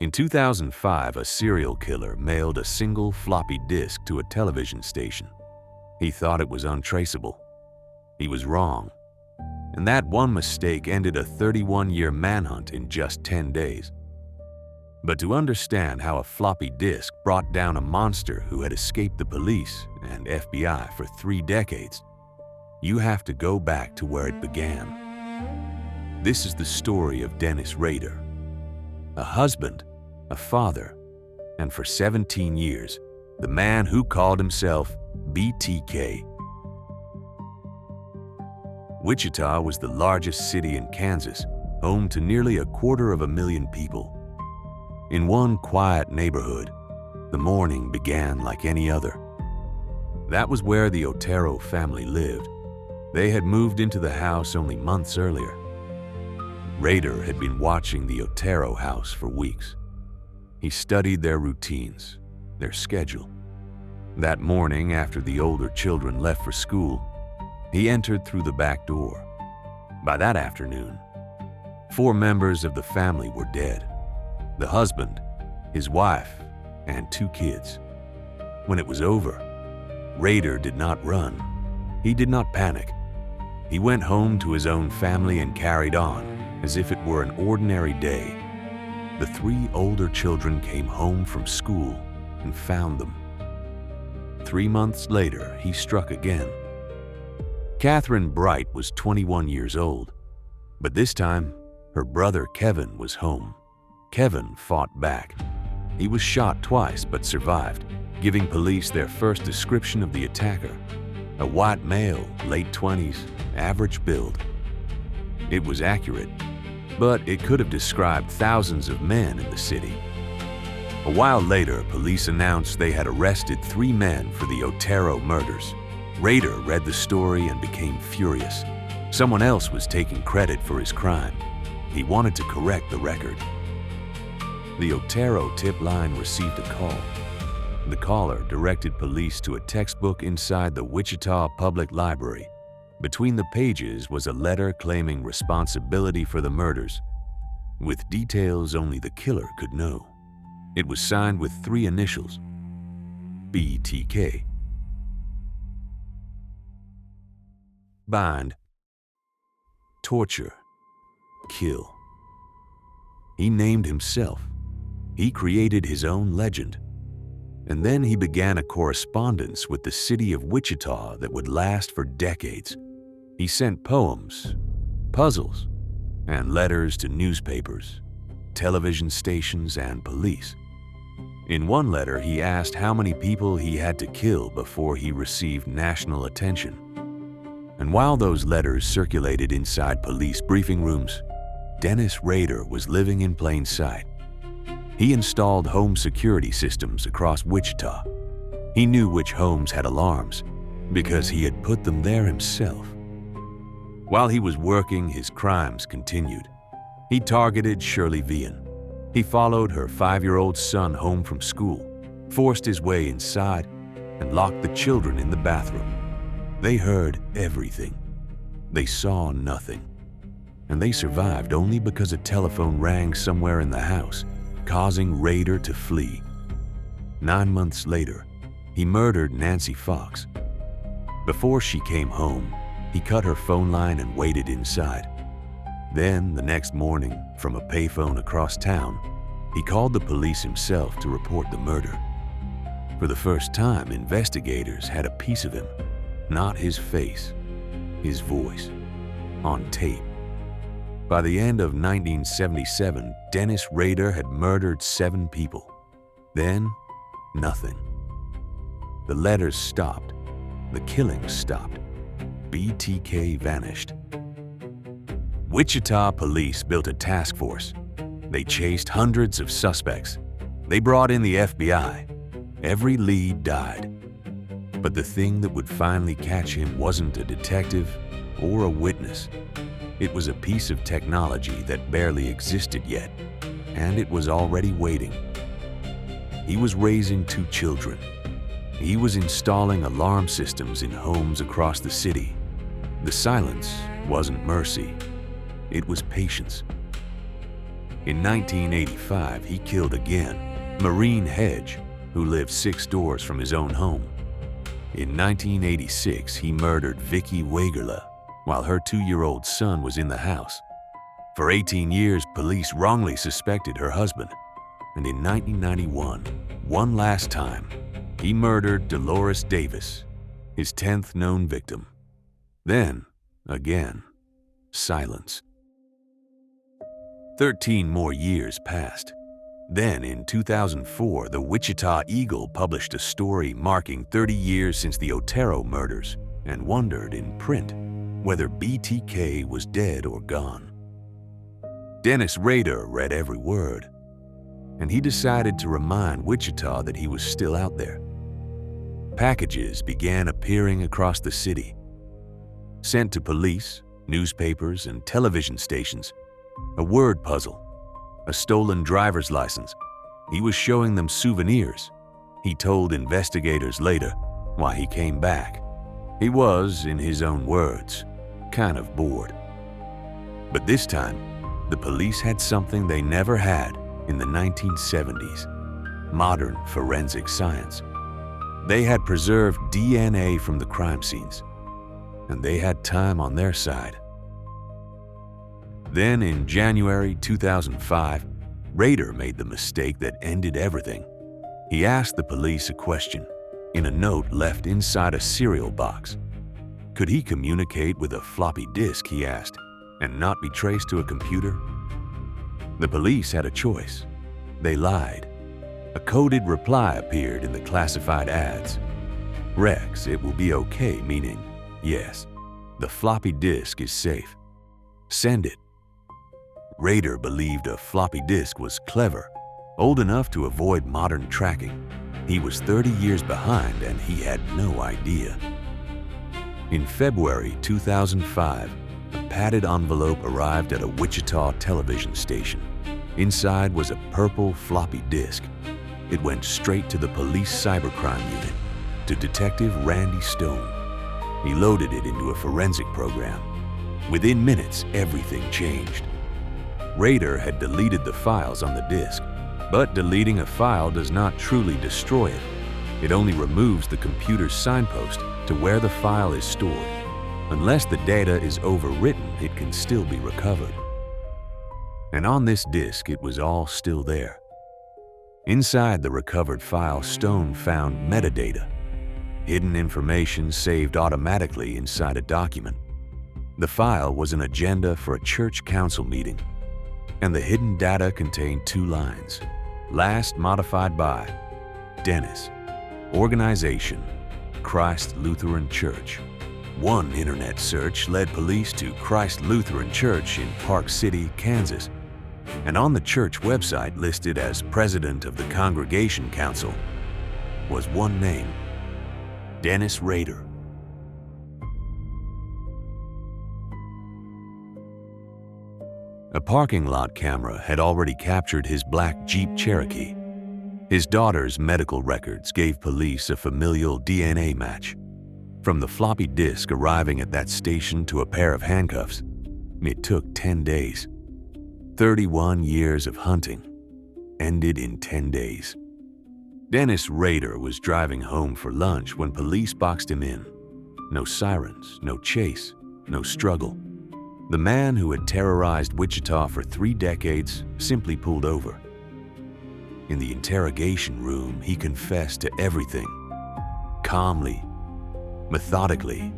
In 2005, a serial killer mailed a single floppy disk to a television station. He thought it was untraceable. He was wrong. And that one mistake ended a 31-year manhunt in just 10 days. But to understand how a floppy disk brought down a monster who had escaped the police and FBI for 3 decades, you have to go back to where it began. This is the story of Dennis Rader, a husband, a father, and for 17 years, the man who called himself BTK. Wichita was the largest city in Kansas, home to nearly 250,000 people. In one quiet neighborhood, the morning began like any other. That was where the Otero family lived. They had moved into the house only months earlier. Rader had been watching the Otero house for weeks. He studied their routines, their schedule. That morning, after the older children left for school, he entered through the back door. By that afternoon, 4 members of the family were dead: the husband, his wife, and 2 kids. When it was over, Rader did not run. He did not panic. He went home to his own family and carried on as if it were an ordinary day. The 3 older children came home from school and found them. 3 months later, he struck again. Catherine Bright was 21 years old, but this time, her brother Kevin was home. Kevin fought back. He was shot twice but survived, giving police their first description of the attacker: a white male, late 20s, average build. It was accurate, but it could have described thousands of men in the city. A while later, police announced they had arrested 3 men for the Otero murders. Rader read the story and became furious. Someone else was taking credit for his crime. He wanted to correct the record. The Otero tip line received a call. The caller directed police to a textbook inside the Wichita Public Library. Between the pages was a letter claiming responsibility for the murders, with details only the killer could know. It was signed with 3 initials: BTK. Bind, torture, kill. He named himself. He created his own legend. And then he began a correspondence with the city of Wichita that would last for decades. He sent poems, puzzles, and letters to newspapers, television stations, and police. In one letter, he asked how many people he had to kill before he received national attention. And while those letters circulated inside police briefing rooms, Dennis Rader was living in plain sight. He installed home security systems across Wichita. He knew which homes had alarms because he had put them there himself. While he was working, his crimes continued. He targeted Shirley Vian. He followed her 5-year-old son home from school, forced his way inside, and locked the children in the bathroom. They heard everything. They saw nothing. And they survived only because a telephone rang somewhere in the house, causing Rader to flee. 9 months later, he murdered Nancy Fox. Before she came home, he cut her phone line and waited inside. Then, the next morning, from a payphone across town, he called the police himself to report the murder. For the first time, investigators had a piece of him, not his face, his voice, on tape. By the end of 1977, Dennis Rader had murdered 7 people. Then, nothing. The letters stopped. The killings stopped. BTK vanished. Wichita police built a task force. They chased hundreds of suspects. They brought in the FBI. Every lead died. But the thing that would finally catch him wasn't a detective or a witness. It was a piece of technology that barely existed yet, and it was already waiting. He was raising 2 children. He was installing alarm systems in homes across the city. The silence wasn't mercy. It was patience. In 1985, he killed again Maureen Hedge, who lived 6 doors from his own home. In 1986, he murdered Vicky Wagerla while her 2-year-old son was in the house. For 18 years, police wrongly suspected her husband. And in 1991, one last time, he murdered Dolores Davis, his 10th known victim. Then, again, silence. 13 more years passed. Then, in 2004, the Wichita Eagle published a story marking 30 years since the Otero murders and wondered in print whether BTK was dead or gone. Dennis Rader read every word, and he decided to remind Wichita that he was still out there. Packages began appearing across the city, sent to police, newspapers, and television stations. A word puzzle, a stolen driver's license. He was showing them souvenirs. He told investigators later why he came back. He was, in his own words, kind of bored. But this time, the police had something they never had in the 1970s: modern forensic science. They had preserved DNA from the crime scenes, and they had time on their side. Then, in January 2005, Rader made the mistake that ended everything. He asked the police a question in a note left inside a cereal box. Could he communicate with a floppy disk, he asked, and not be traced to a computer? The police had a choice. They lied. A coded reply appeared in the classified ads. Rex, it will be okay, meaning, yes, the floppy disk is safe. Send it. Rader believed a floppy disk was clever, old enough to avoid modern tracking. He was 30 years behind and he had no idea. In February 2005, a padded envelope arrived at a Wichita television station. Inside was a purple floppy disk. It went straight to the police cybercrime unit, to Detective Randy Stone. He loaded it into a forensic program. Within minutes, everything changed. Rader had deleted the files on the disk, but deleting a file does not truly destroy it. It only removes the computer's signpost to where the file is stored. Unless the data is overwritten, it can still be recovered. And on this disk, it was all still there. Inside the recovered file, Stone found metadata, hidden information saved automatically inside a document. The file was an agenda for a church council meeting, and the hidden data contained 2 lines. Last modified by Dennis. Organization, Christ Lutheran Church. One internet search led police to Christ Lutheran Church in Park City, Kansas. And on the church website, listed as president of the Congregation Council, was one name: Dennis Rader. A parking lot camera had already captured his black Jeep Cherokee. His daughter's medical records gave police a familial DNA match. From the floppy disk arriving at that station to a pair of handcuffs, it took 10 days. 31 years of hunting ended in 10 days. Dennis Rader was driving home for lunch when police boxed him in. No sirens, no chase, no struggle. The man who had terrorized Wichita for 3 decades simply pulled over. In the interrogation room, he confessed to everything, calmly, methodically,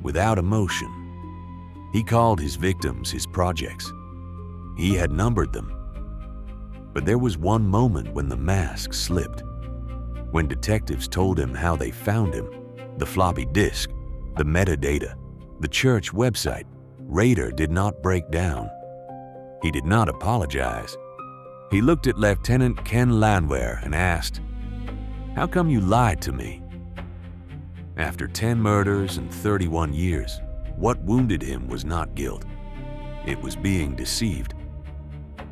without emotion. He called his victims his projects. He had numbered them. But there was one moment when the mask slipped. When detectives told him how they found him, the floppy disk, the metadata, the church website, Rader did not break down. He did not apologize. He looked at Lieutenant Ken Landwehr and asked, "How come you lied to me?" After 10 murders and 31 years, what wounded him was not guilt. It was being deceived.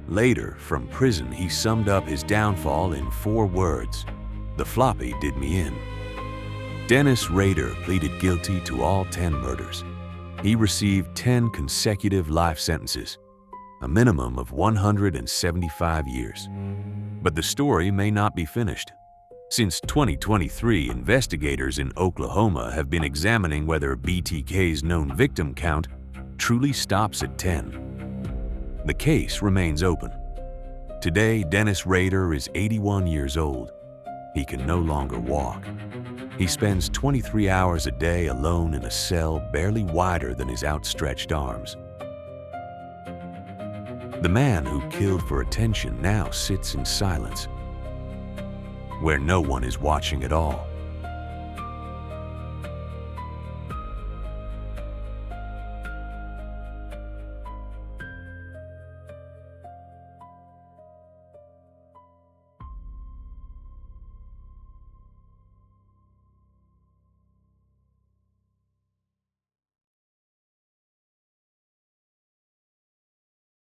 Later, from prison, he summed up his downfall in 4 words: "The floppy did me in." Dennis Rader pleaded guilty to all 10 murders. He received 10 consecutive life sentences, a minimum of 175 years. But the story may not be finished. Since 2023, investigators in Oklahoma have been examining whether BTK's known victim count truly stops at 10. The case remains open. Today, Dennis Rader is 81 years old. He can no longer walk. He spends 23 hours a day alone in a cell barely wider than his outstretched arms. The man who killed for attention now sits in silence, where no one is watching at all.